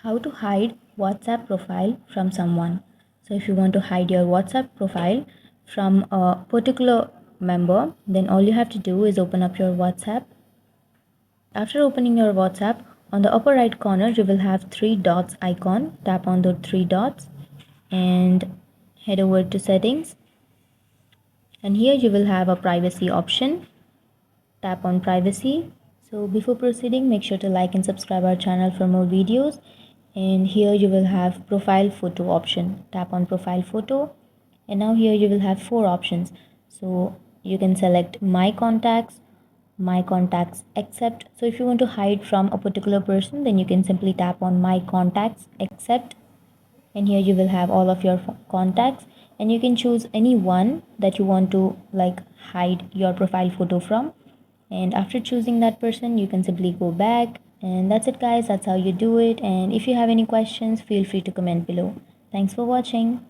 How to hide WhatsApp profile from someone. So if you want to hide your WhatsApp profile from a particular member, then all you have to do is open up your WhatsApp. After opening your WhatsApp, on the upper right corner you will have three dots icon. Tap on the three dots and head over to settings, and here you will have a privacy option. Tap on privacy. So before proceeding, make sure to like and subscribe our channel for more videos. And here you will have profile photo option. Tap on profile photo, and now here you will have four options. So you can select my contacts accept. So if you want to hide from a particular person, then you can simply tap on my contacts accept, and here you will have all of your contacts, and you can choose any one that you want to hide your profile photo from. And after choosing that person, you can simply go back, and that's it guys. That's how you do it. And if you have any questions, feel free to comment below. Thanks for watching.